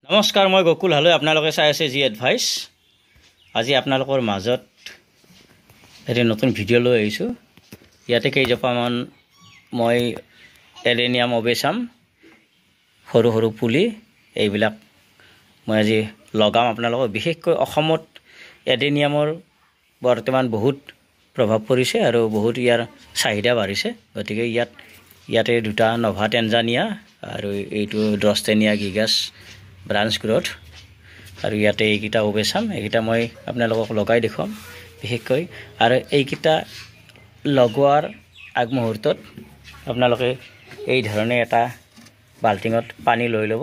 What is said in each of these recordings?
নমস্কাৰ, মই গকুল হালৈ। আপোনালোকে চাই আছে জি এডভাইচ। আজি আপোনালোকৰ মাজত এটা নতুন ভিডিঅ' লৈ আহিছোঁ। ইয়াতে কেইজোপামান মই এডেনিয়াম অবেচাম সৰু সৰু পুলি এইবিলাক মই আজি লগাম আপোনালোকক। বিশেষকৈ অসমত এডেনিয়ামৰ বৰ্তমান বহুত প্ৰভাৱ পৰিছে আৰু বহুত ইয়াৰ চাহিদা বাঢ়িছে। গতিকে ইয়াতে দুটা নভা টেনজানিয়া আৰু এইটো ড্ৰষ্টেনিয়া গিগাছ ব্ৰাঞ্চ গ্ৰোথ আৰু ইয়াতে এইকেইটা অবেচাম। এইকেইটা মই আপোনালোকক লগাই দেখুৱাম বিশেষকৈ। আৰু এইকেইটা লগোৱাৰ আগমুহূৰ্তত আপোনালোকে এই ধৰণে এটা বাল্টিঙত পানী লৈ ল'ব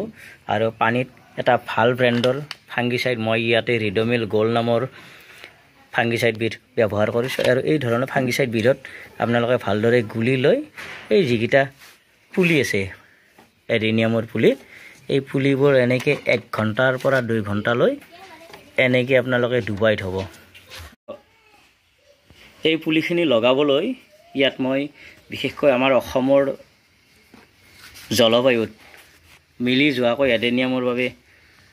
আৰু পানীত এটা ভাল ব্ৰেণ্ডৰ ফাংগিচাইড, মই ইয়াতে ৰিডমিল গ'ল্ড নামৰ ফাংগিচাইডবিধ ব্যৱহাৰ কৰিছোঁ। আৰু এই ধৰণৰ ফাংগিচাইডবিধত আপোনালোকে ভালদৰে গুলি লৈ এই যিকেইটা পুলি আছে এডেনিয়ামৰ পুলি, এই পুলিবোৰ এনেকৈ 1 ঘণ্টাৰ পৰা 2 ঘণ্টালৈ এনেকৈ আপোনালোকে ডুবাই থ'ব। এই পুলিখিনি লগাবলৈ ইয়াত মই বিশেষকৈ আমাৰ অসমৰ জলবায়ুত মিলি যোৱাকৈ এডেনিয়ামৰ বাবে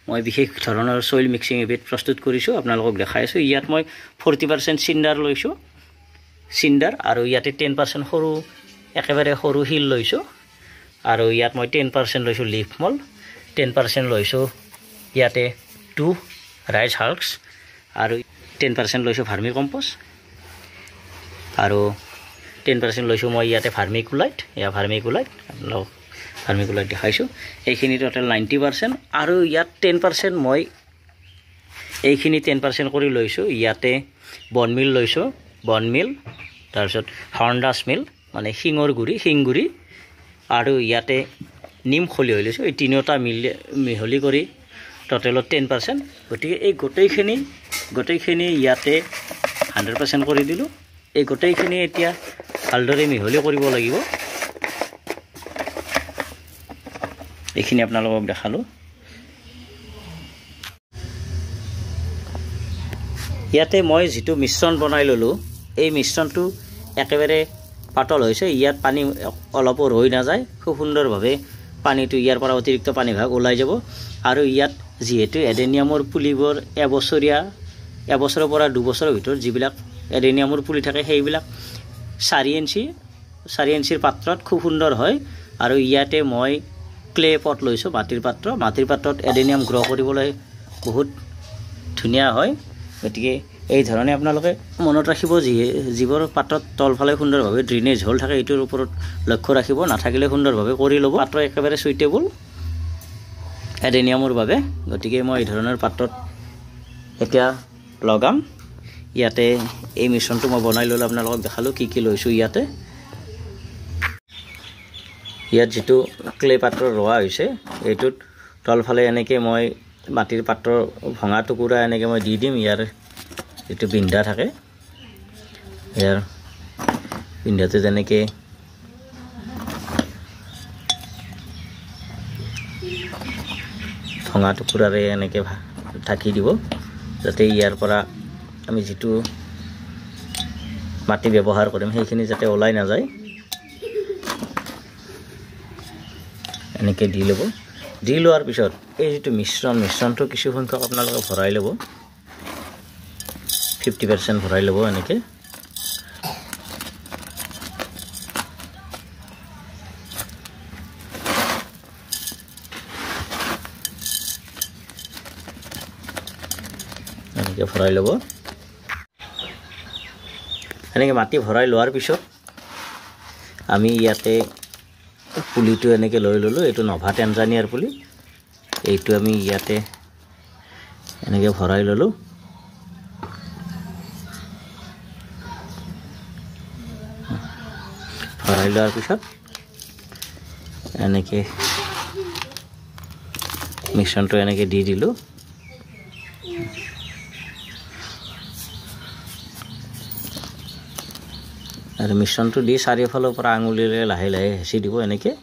মই বিশেষ ধৰণৰ ছইল মিক্সিং এবিধ প্ৰস্তুত কৰিছোঁ, আপোনালোকক দেখাই আছোঁ। ইয়াত মই 40% চিণ্ডাৰ লৈছোঁ, চিণ্ডাৰ, আৰু ইয়াতে 10% সৰু একেবাৰে সৰু শিল লৈছোঁ। আৰু ইয়াত মই 10% লৈছোঁ লিফ মল, 10% লৈছোঁ ইয়াতে 2 ৰাইচ হাল্কছ, আৰু 10% লৈছোঁ ভাৰ্মি কম্পোষ্ট, আৰু 10% লৈছোঁ মই ইয়াতে ভাৰ্মিকুলাইট। ভাৰ্মিকুলাইট আপোনালোকক ভাৰ্মিকুলাইট দেখাইছোঁ। এইখিনি টোটেল 90%। আৰু ইয়াত 10% মই এইখিনি 10% কৰি লৈছোঁ। ইয়াতে বনমিল লৈছোঁ, বনমিল, তাৰপিছত হৰ্ণডাছ মিল মানে শিঙৰ গুড়ি, শিংগুড়ি, আৰু ইয়াতে নিম খলিহৈ লৈছোঁ। এই তিনিওটা মিহলি কৰি টোটেলত 10%। গতিকে এই গোটেইখিনি ইয়াতে 100% কৰি দিলোঁ। এই গোটেইখিনি এতিয়া ভালদৰে মিহলি কৰিব লাগিব। এইখিনি আপোনালোকক দেখালোঁ। ইয়াতে মই যিটো মিশ্ৰণ বনাই ল'লোঁ, এই মিশ্ৰণটো একেবাৰে পাতল হৈছে। ইয়াত পানী অলপো ৰৈ নাযায়, খুব সুন্দৰভাৱে পানীটো ইয়াৰ পৰা অতিৰিক্ত পানীভাগ ওলাই যাব। আৰু ইয়াত যিহেতু এডেনিয়ামৰ পুলিবোৰ এবছৰৰ পৰা 2 বছৰৰ ভিতৰত যিবিলাক এডেনিয়ামৰ পুলি থাকে সেইবিলাক 4 ইঞ্চিৰ পাত্ৰত খুব সুন্দৰ হয়। আৰু ইয়াতে মই ক্লে পট লৈছোঁ, মাটিৰ পাত্ৰত এডেনিয়াম গ্ৰ' কৰিবলৈ বহুত ধুনীয়া হয়। গতিকে এই ধৰণে আপোনালোকে মনত ৰাখিব, যিবোৰ পাত্ৰত তলফালে সুন্দৰভাৱে ড্ৰেইনেজ হ'ল থাকে এইটোৰ ওপৰত লক্ষ্য ৰাখিব। নাথাকিলে সুন্দৰভাৱে কৰি ল'ব। পাত্ৰ একেবাৰে চুইটেবল এডেনিয়ামৰ বাবে। গতিকে মই এই ধৰণৰ পাত্ৰত এতিয়া লগাম। ইয়াতে এই মিশ্ৰণটো মই বনাই ল'লে আপোনালোকক দেখালোঁ কি লৈছোঁ। ইয়াত যিটো ক্লে পাত্ৰ ৰোৱা হৈছে, এইটোত তলফালে এনেকৈ মই মাটিৰ পাত্ৰৰ ভঙা টুকুৰা এনেকৈ মই দি দিম। ইয়াৰ যিটো বিন্ধা থাকে, ইয়াৰ বিন্ধাটো যেনেকৈ ভঙা টুকুৰাৰে এনেকৈ ঢাকি দিব, যাতে ইয়াৰ পৰা আমি যিটো মাটি ব্যৱহাৰ কৰিম সেইখিনি যাতে ওলাই নাযায়। এনেকৈ দি ল'ব। দি লোৱাৰ পিছত এই যিটো মিশ্ৰণটো কিছু সংখ্যক আপোনালোকে ভৰাই ল'ব, 50% ভৰাই ল'ব এনেকৈ। এনেকৈ ভৰাই ল'ব। এনেকৈ মাটি ভৰাই লোৱাৰ পিছত আমি ইয়াতে পুলিটো এনেকৈ লৈ ল'লোঁ। এইটো নভা টেনজানিয়াৰ পুলি। এইটো আমি ইয়াতে এনেকৈ ভৰাই ল'লোঁ। ভৰাই লোৱাৰ পিছত এনেকৈ মিশ্ৰণটো এনেকৈ দি দিলোঁ। আৰু মিশ্ৰণটো দি চাৰিওফালৰ পৰা আঙুলিৰে লাহে লাহে হেঁচি দিব এনেকৈ।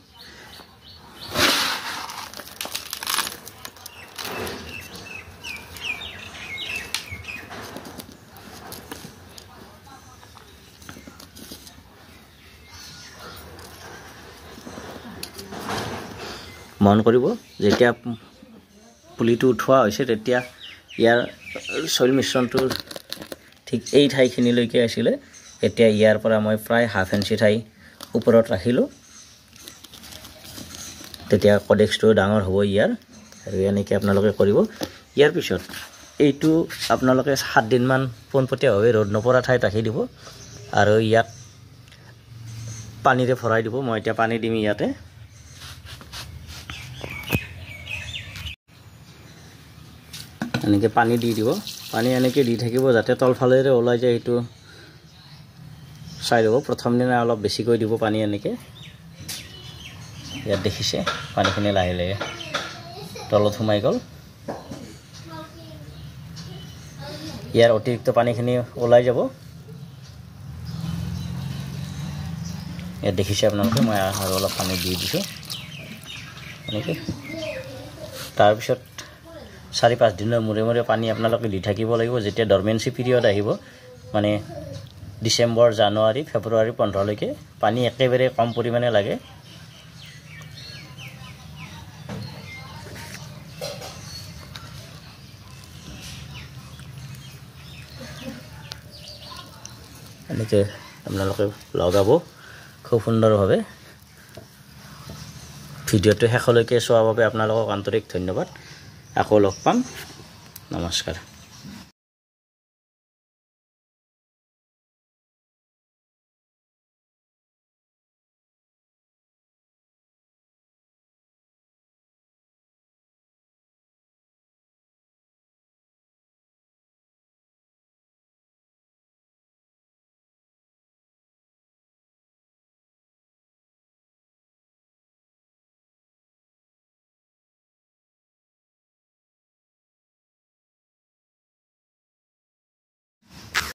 মন কৰিব, যেতিয়া পুলিটো উঠোৱা হৈছে তেতিয়া ইয়াৰ সইল মিশ্ৰণটো ঠিক এই ঠাইখিনিলৈকে আছিলে এতিয়া ইয়াৰ পৰা মই প্ৰায় হাফ ইঞ্চি ঠাই ওপৰত ৰাখিলোঁ তেতিয়া কডেক্সটো ডাঙৰ হ'ব ইয়াৰ আৰু এনেকৈ আপোনালোকে কৰিব ইয়াৰ পিছত এইটো আপোনালোকে 7 দিনমান পোনপটীয়াভাৱে ৰ'দ নপৰা ঠাইত ৰাখি দিব আৰু ইয়াত পানীৰে ভৰাই দিব মই এতিয়া পানী দিম ইয়াতে এনেকৈ পানী দি দিব পানী এনেকৈ দি থাকিব যাতে তলফালেৰে ওলাই যায় এইটো চাই ল'ব প্ৰথম দিনা অলপ বেছিকৈ দিব পানী এনেকৈ ইয়াত দেখিছে পানীখিনি লাহে লাহে তলত সোমাই গ'ল ইয়াৰ অতিৰিক্ত পানীখিনি ওলাই যাব ইয়াত দেখিছে আপোনালোকে মই আৰু অলপ পানী দি দিছোঁ এনেকৈ তাৰপিছত 4-5 দিনৰ মূৰে মূৰে পানী আপোনালোকে দি থাকিব লাগিব যেতিয়া ডৰমেন্সি পিৰিয়ড আহিব মানে ডিসেম্বৰ জানুৱাৰী ফেব্ৰুৱাৰী 15 লৈকে পানী একেবাৰে কম পৰিমাণে লাগে এনেকৈ আপোনালোকে লগাব খুব সুন্দৰভাৱে ভিডিঅ'টো শেষলৈকে চোৱাৰ বাবে আপোনালোকক আন্তৰিক ধন্যবাদ আকৌ লগ পাম নমস্কাৰ